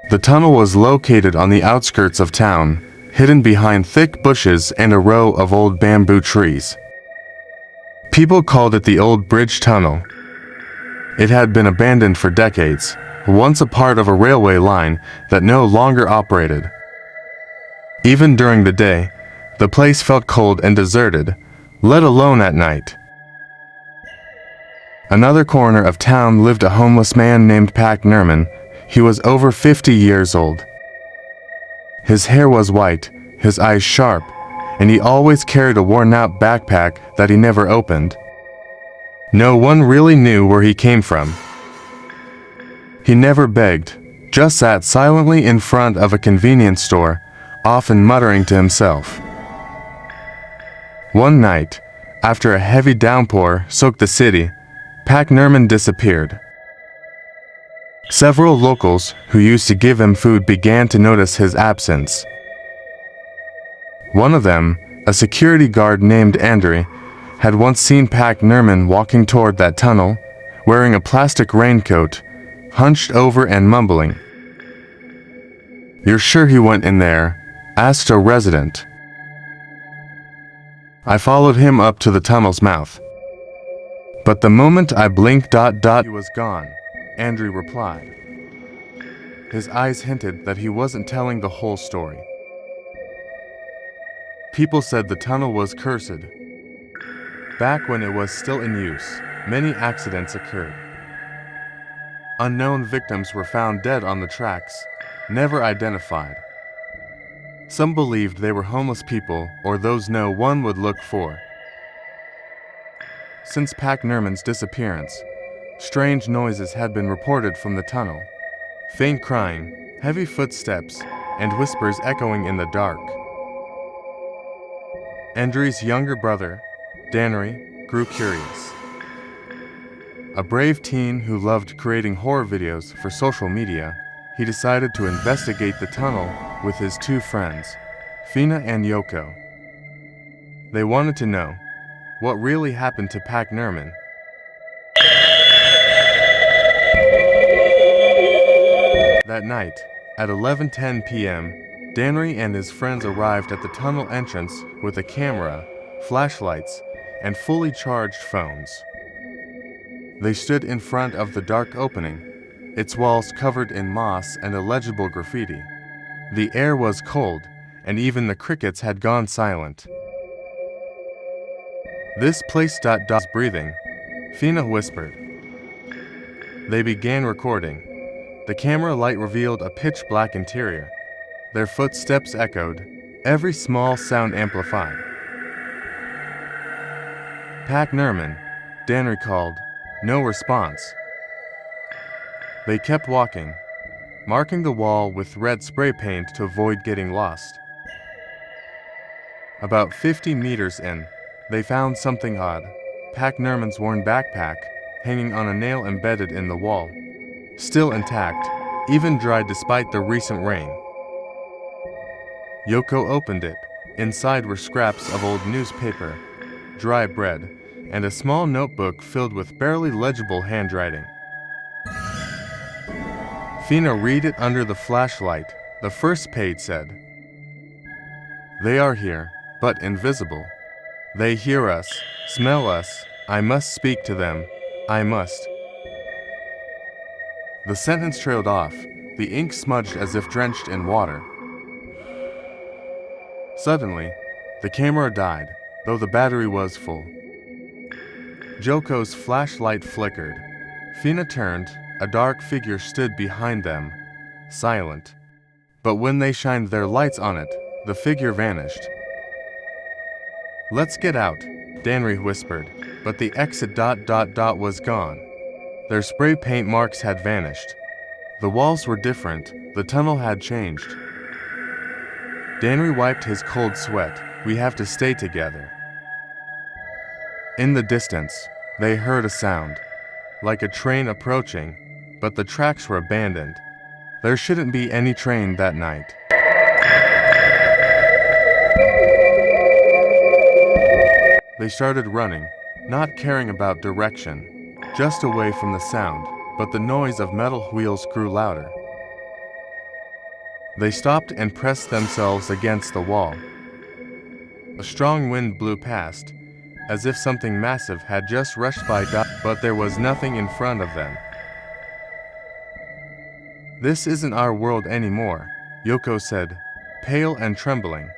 The tunnel was located on the outskirts of town, hidden behind thick bushes and a row of old bamboo trees. People called it the Old Bridge Tunnel. It had been abandoned for decades, once a part of a railway line that no longer operated. Even during the day, the place felt cold and deserted, let alone at night. Another corner of town lived a homeless man named Pak Nerman. He was over 50 years old. His hair was white, his eyes sharp, and he always carried a worn-out backpack that he never opened. No one really knew where he came from. He never begged, just sat silently in front of a convenience store, often muttering to himself. One night, after a heavy downpour soaked the city, Pak Nerman disappeared. Several locals who used to give him food began to notice his absence. One of them, a security guard named Andrew, had once seen Pak Nerman walking toward that tunnel, wearing a plastic raincoat, hunched over and mumbling. "You're sure he went in there?" asked a resident. "I followed him up to the tunnel's mouth. But the moment I blinked, he was gone," Andrew replied. His eyes hinted that he wasn't telling the whole story. People said the tunnel was cursed. Back when it was still in use, many accidents occurred. Unknown victims were found dead on the tracks, never identified. Some believed they were homeless people or those no one would look for. Since Pak Nerman's disappearance, strange noises had been reported from the tunnel. Faint crying, heavy footsteps, and whispers echoing in the dark. Andrew's younger brother, Danry, grew curious. A brave teen who loved creating horror videos for social media, he decided to investigate the tunnel with his two friends, Fina and Yoko. They wanted to know what really happened to Pak Nerman. That night, at 11:10 p.m., Danry and his friends arrived at the tunnel entrance with a camera, flashlights, and fully charged phones. They stood in front of the dark opening, its walls covered in moss and illegible graffiti. The air was cold, and even the crickets had gone silent. "This place is breathing," Fina whispered. They began recording. The camera light revealed a pitch-black interior. Their footsteps echoed, every small sound amplified. "Pak Nerman," Danry called. No response. They kept walking, marking the wall with red spray paint to avoid getting lost. About 50 meters in, they found something odd. Pak Nerman's worn backpack, hanging on a nail embedded in the wall. Still intact, even dried despite the recent rain. Yoko opened it. Inside were scraps of old newspaper, dry bread, and a small notebook filled with barely legible handwriting. Fina read it under the flashlight. The first page said, "They are here, but invisible. They hear us, smell us. I must speak to them. I must." The sentence trailed off, the ink smudged as if drenched in water. Suddenly, the camera died, though the battery was full. Yoko's flashlight flickered. Fina turned. A dark figure stood behind them, silent. But when they shined their lights on it, the figure vanished. "Let's get out," Danry whispered, but the exit ... was gone. Their spray paint marks had vanished. The walls were different, the tunnel had changed. Danry wiped his cold sweat. "We have to stay together." In the distance, they heard a sound, like a train approaching, but the tracks were abandoned. There shouldn't be any train that night. They started running, not caring about direction, just away from the sound, but the noise of metal wheels grew louder. They stopped and pressed themselves against the wall. A strong wind blew past, as if something massive had just rushed by, but there was nothing in front of them. "This isn't our world anymore," Yoko said, pale and trembling.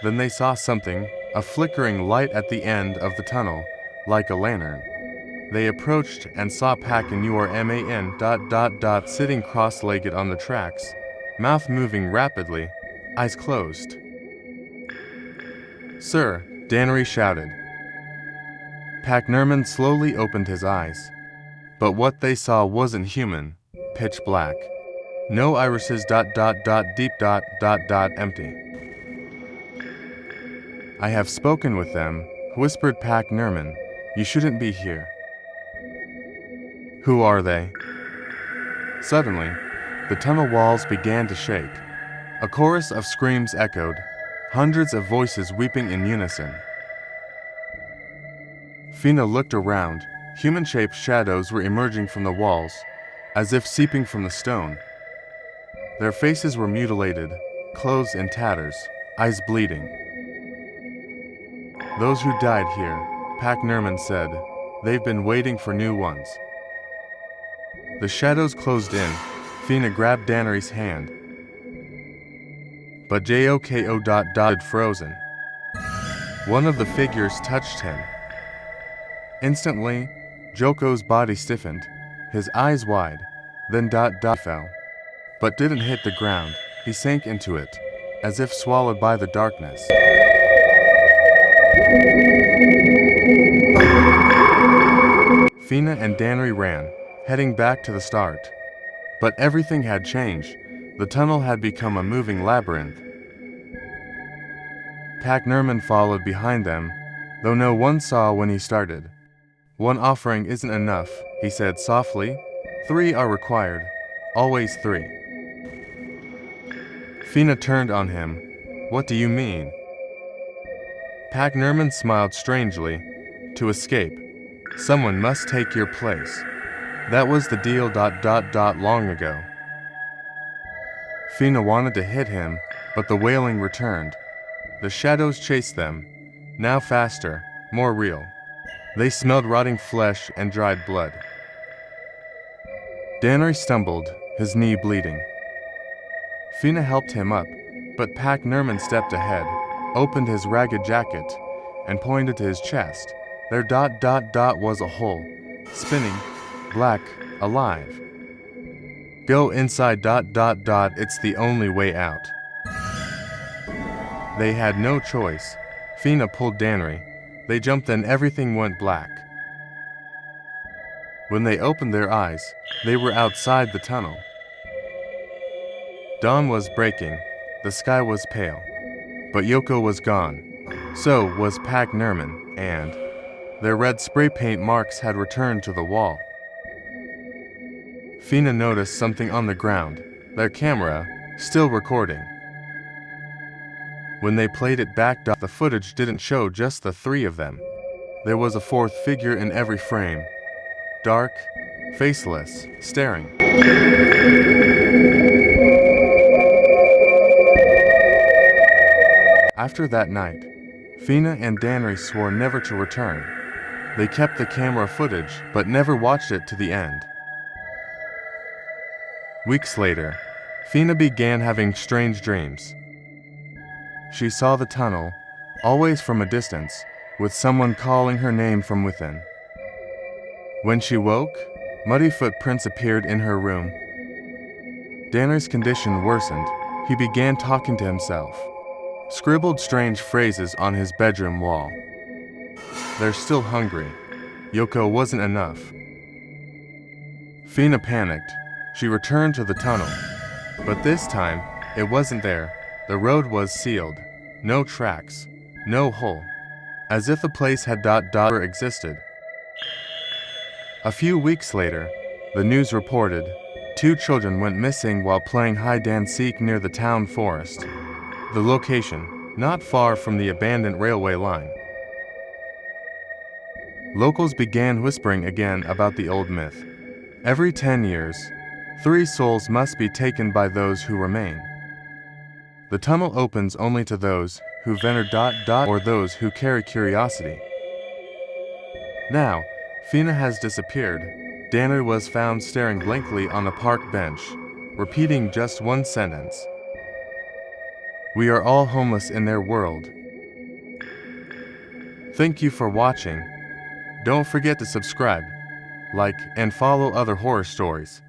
Then they saw something, a flickering light at the end of the tunnel, like a lantern. They approached and saw Pak sitting cross-legged on the tracks, mouth moving rapidly, eyes closed. "Sir," Dannery shouted. Pak slowly opened his eyes. But what they saw wasn't human, pitch black. No irises, deep, empty. "I have spoken with them," whispered Pak. "You shouldn't be here." "Who are they?" Suddenly, the tunnel walls began to shake. A chorus of screams echoed, hundreds of voices weeping in unison. Fina looked around. Human-shaped shadows were emerging from the walls, as if seeping from the stone. Their faces were mutilated, clothes in tatters, eyes bleeding. "Those who died here," Pak said, "they've been waiting for new ones." The shadows closed in. Fina grabbed Dannery's hand. But Joko had frozen. One of the figures touched him. Instantly, Joko's body stiffened, his eyes wide, then fell. But didn't hit the ground, he sank into it, as if swallowed by the darkness. Fina and Dannery ran, heading back to the start. But everything had changed. The tunnel had become a moving labyrinth. Pak followed behind them, though no one saw when he started. "One offering isn't enough," he said softly. "3 are required. Always 3. Fina turned on him. "What do you mean?" Pak smiled strangely. "To escape, someone must take your place. That was the deal, long ago." Fina wanted to hit him, but the wailing returned. The shadows chased them, now faster, more real. They smelled rotting flesh and dried blood. Dannery stumbled, his knee bleeding. Fina helped him up, but Pak stepped ahead, opened his ragged jacket, and pointed to his chest. There was a hole, spinning, black, alive. "Go inside, it's the only way out." They had no choice. Fina pulled Dannery. They jumped and everything went black. When they opened their eyes, they were outside the tunnel. Dawn was breaking. The sky was pale. But Yoko was gone. So was Pak and their red spray paint marks had returned to the wall. Fina noticed something on the ground, their camera, still recording. When they played it back, the footage didn't show just the 3 of them. There was a 4th figure in every frame. Dark, faceless, staring. After that night, Fina and Dannery swore never to return. They kept the camera footage, but never watched it to the end. Weeks later, Fina began having strange dreams. She saw the tunnel, always from a distance, with someone calling her name from within. When she woke, muddy footprints appeared in her room. Dannery's condition worsened. He began talking to himself, scribbled strange phrases on his bedroom wall. "They're still hungry." Yoko wasn't enough. Fina panicked. She returned to the tunnel. But this time, it wasn't there. The road was sealed. No tracks. No hole. As if the place had never existed. A few weeks later, the news reported 2 children went missing while playing hide and seek near the town forest. The location, not far from the abandoned railway line. Locals began whispering again about the old myth. Every 10 years, 3 souls must be taken by those who remain. The tunnel opens only to those who venture ... or those who carry curiosity. Now, Fina has disappeared. Danu was found staring blankly on a park bench, repeating just one sentence. We are all homeless in their world. Thank you for watching. Don't forget to subscribe, like, and follow other horror stories.